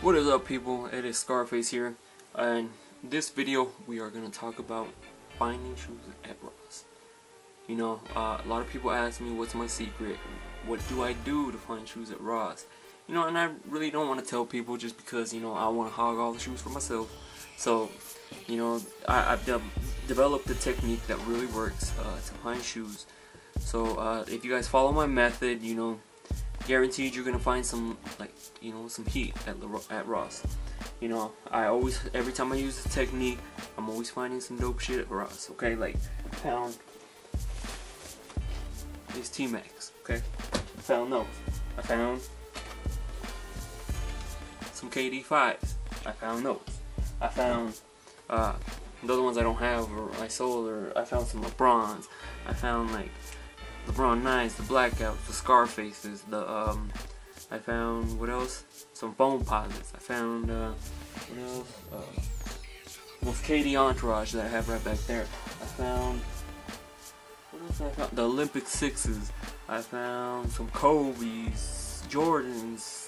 What is up, people? It is Scarface here, and in this video we are going to talk about finding shoes at Ross. You know, a lot of people ask me what's my secret, what do I do to find shoes at Ross. You know, and I really don't want to tell people just because, you know, I want to hog all the shoes for myself. So, you know, I've developed a technique that really works to find shoes. So if you guys follow my method, you know, guaranteed you're gonna find some, like, you know, some heat at Ross. You know, every time I use this technique, I'm always finding some dope shit at Ross. Okay, like I found these T-Max. Okay, I found those. I found some KD5s. I found those. I found the other ones I don't have or I sold, or I found some lebrons. I found like LeBron 9s, the blackouts, the Scarfaces, I found, what else? Some foamposites. I found, what else? Most KD Entourage that I have right back there. I found, what else I found? The Olympic 6s. I found some Kobe's, Jordans,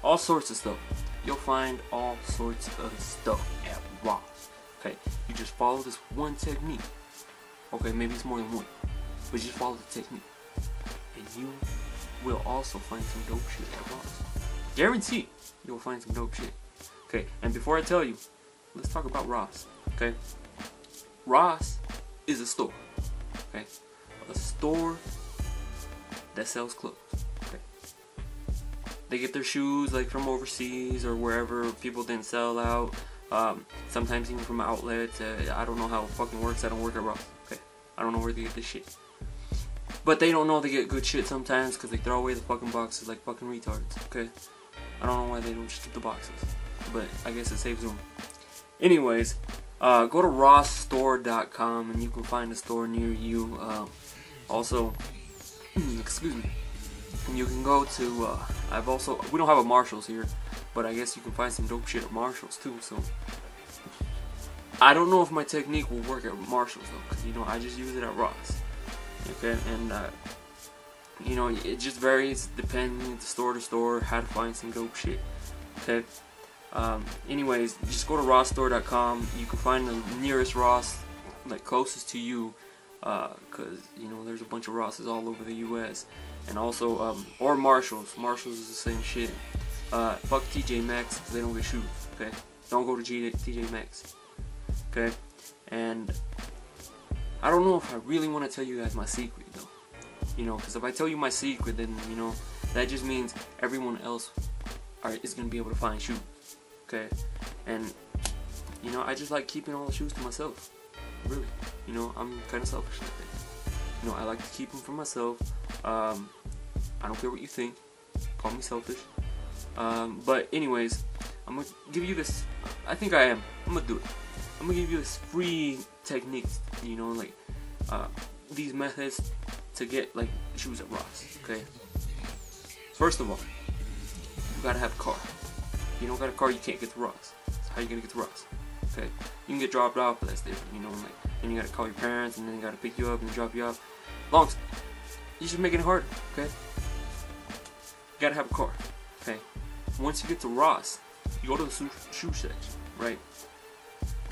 all sorts of stuff. You'll find all sorts of stuff at Ross. Okay, you just follow this one technique. Okay, maybe it's more than one. But just follow the technique, and you will also find some dope shit at Ross. Guaranteed, you'll find some dope shit. Okay, and before I tell you, let's talk about Ross. Okay, Ross is a store. Okay, a store that sells clothes. Okay, they get their shoes like from overseas or wherever people didn't sell out. Sometimes even from outlets. I don't know how it fucking works. I don't work at Ross. Okay, I don't know where they get this shit. But they don't know they get good shit sometimes because they throw away the fucking boxes like fucking retards, okay? I don't know why they don't just keep the boxes, but I guess it saves room. Anyways, go to rossstore.com and you can find a store near you. Also, excuse me, you can go to, we don't have a Marshalls here, but I guess you can find some dope shit at Marshalls too, so. I don't know if my technique will work at Marshalls though, because, you know, I just use it at Ross. Okay, and you know, it just varies depending store to store how to find some dope shit. Okay, anyways, just go to rossstore.com. You can find the nearest Ross, like closest to you, because you know there's a bunch of Rosses all over the U.S. and also or Marshalls. Marshalls is the same shit. Fuck TJ Maxx because they don't get shoes. Okay, don't go to TJ Maxx. Okay, and I don't know if I really want to tell you guys my secret though, you know, because if I tell you my secret, then, you know, that just means everyone else is going to be able to find shoes, okay, and, you know, I just like keeping all the shoes to myself, really, you know, I'm kind of selfish like that, you know, I like to keep them for myself. I don't care what you think, call me selfish, but anyways, I'm going to give you this, I think I am, I'm going to do it. I'm gonna give you this free techniques, you know, like these methods to get like shoes at Ross. Okay. First of all, you gotta have a car. If you don't got a car, you can't get to Ross. So how you gonna get to Ross? Okay. You can get dropped off, but that's different. You know, like then you gotta call your parents, and then they gotta pick you up and drop you off. You should make it harder. Okay. You gotta have a car. Okay. Once you get to Ross, you go to the shoe section, right?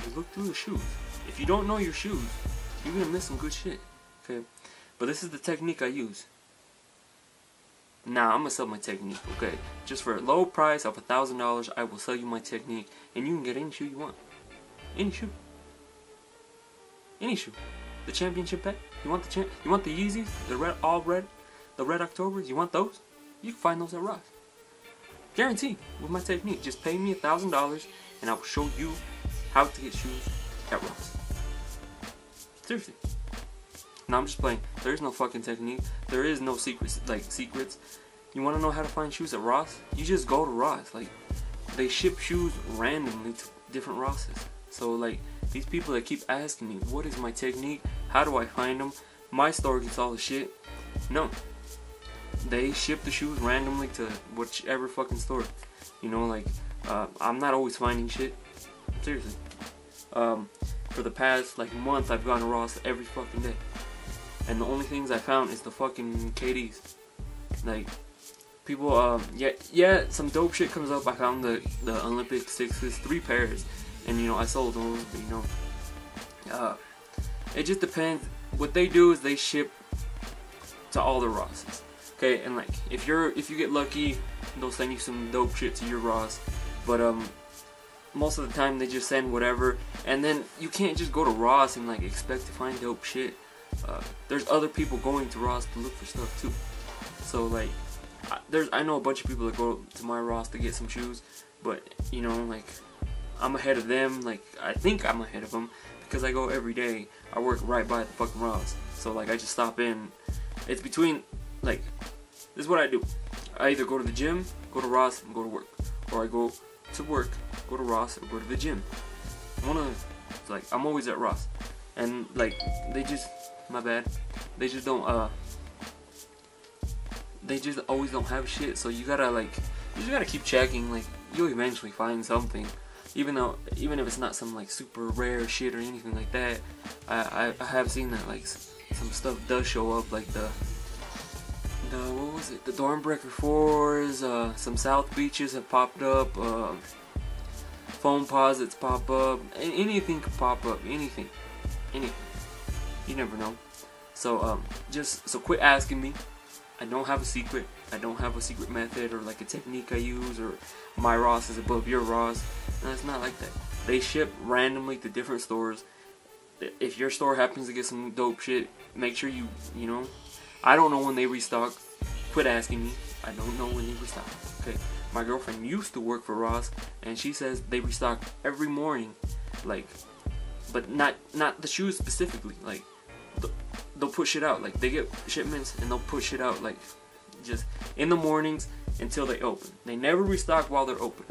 You look through the shoes. If you don't know your shoes, you're gonna miss some good shit. Okay, but this is the technique I use. Now I'm gonna sell my technique. Okay, just for a low price of $1,000, I will sell you my technique, and you can get any shoe you want. Any shoe. Any shoe. The championship pack. You want the Yeezys, the red Octobers. You want those? You can find those at Ross. Guaranteed with my technique. Just pay me $1,000, and I will show you how to get shoes at Ross. Seriously. No, I'm just playing. There is no fucking technique. There is no secrets. You want to know how to find shoes at Ross? You just go to Ross. Like, they ship shoes randomly to different Rosses. So, like, these people that keep asking me, what is my technique? How do I find them? My store gets all the shit. No. They ship the shoes randomly to whichever fucking store. You know, like, I'm not always finding shit. Seriously. For the past like month, I've gone to Ross every fucking day, and the only things I found is the fucking KDs. Like, people, yeah, some dope shit comes up. I found the Olympic 6s, 3 pairs, and I sold those. But it just depends. What they do is they ship to all the Rosses. Okay, and like if you get lucky, they'll send you some dope shit to your Ross. But most of the time they just send whatever, and then you can't just go to Ross and like expect to find dope shit. There's other people going to Ross to look for stuff too. So like I know a bunch of people that go to my Ross to get some shoes, but like I'm ahead of them. Like I think I'm ahead of them because I go every day. I work right by the fucking Ross, so like I just stop in. It's between, like, this is what I do. I either go to the gym, go to Ross, and go to work, or I go to work, go to Ross, or go to the gym. Like I'm always at Ross, and like they just, my bad, they just don't they just always don't have shit. So you just gotta keep checking. Like you'll eventually find something. Even if it's not some like super rare shit or anything like that, I have seen that like some stuff does show up, like the what was it, the Dornbreaker 4s, some South Beaches have popped up, foamposites pop up, anything could pop up, anything, you never know. So so quit asking me. I don't have a secret. I don't have a secret method or like a technique I use, or my Ross is above your Ross. No, it's not like that. They ship randomly to different stores. If your store happens to get some dope shit, make sure you I don't know when they restock. Quit asking me. I don't know when they restock. Okay. My girlfriend used to work for Ross, and she says they restock every morning. Like, but not the shoes specifically. Like, they'll push it out. Like, they get shipments and they'll push it out like just in the mornings until they open. They never restock while they're open.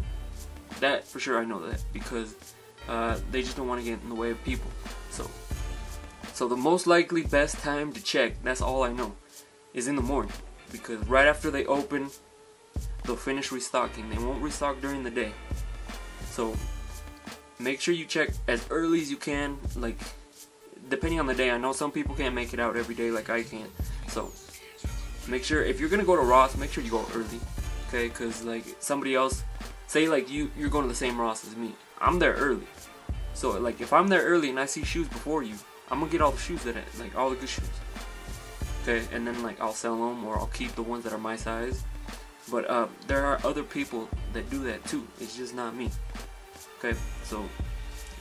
That for sure, I know that, because they just don't want to get in the way of people. So the most likely best time to check, that's all I know, is in the morning, because right after they open, they'll finish restocking. They won't restock during the day. So make sure you check as early as you can. Like, depending on the day, I know some people can't make it out every day like I can. So make sure, if you're gonna go to Ross, make sure you go early, okay? Because like somebody else, say like you're going to the same Ross as me, I'm there early. So like if I'm there early and I see shoes before you, I'm gonna get all the shoes like all the good shoes, okay? And then like I'll sell them, or I'll keep the ones that are my size. But there are other people that do that too. It's just not me, okay? So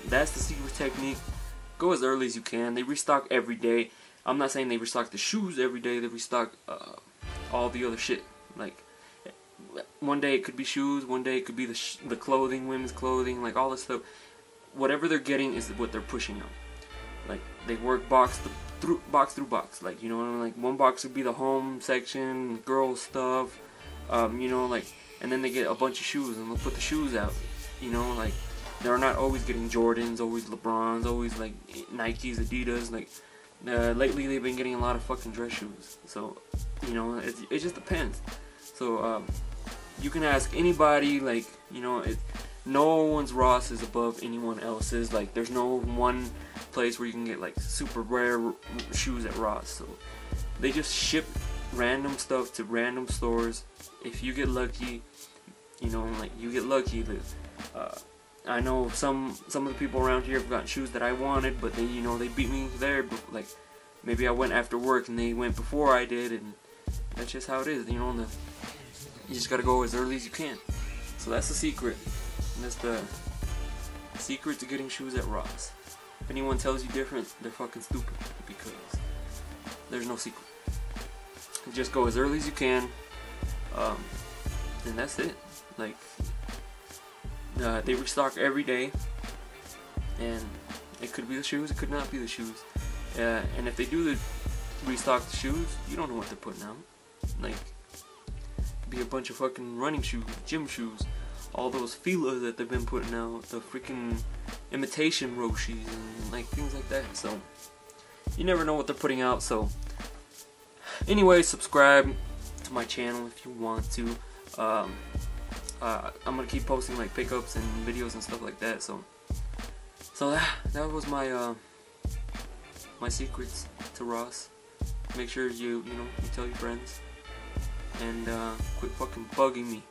that's the secret technique. Go as early as you can. They restock every day. I'm not saying they restock the shoes every day. They restock all the other shit. Like one day it could be shoes, one day it could be the clothing, women's clothing, like all this stuff. Whatever they're getting is what they're pushing out. Like they work box through box. Like, you know, like one box would be the home section, girls stuff, like, and then they get a bunch of shoes and they'll put the shoes out. You know, like they're not always getting Jordans, always LeBrons, always like Nikes, Adidas. Like lately they've been getting a lot of fucking dress shoes. So it just depends. So you can ask anybody. Like, no one's Ross is above anyone else's. Like, there's no one place where you can get like super rare shoes at Ross. So they just ship random stuff to random stores. If you get lucky, like you get lucky. That I know some of the people around here have gotten shoes that I wanted, but they they beat me there. But like maybe I went after work and they went before I did, and that's just how it is. You just gotta go as early as you can. So that's the secret. And that's the secret to getting shoes at Ross. If anyone tells you different, they're fucking stupid, because there's no secret. Just go as early as you can, and that's it. Like, they restock every day, and it could be the shoes, it could not be the shoes. And if they do restock the shoes, you don't know what they're putting out. Like, be a bunch of fucking running shoes, gym shoes, all those Filas that they've been putting out, the freaking imitation Roshis, and like things like that. So you never know what they're putting out. So anyway, subscribe to my channel if you want to. I'm gonna keep posting like pickups and videos and stuff like that. So that was my my secrets to Ross. Make sure you tell your friends. and quit fucking bugging me.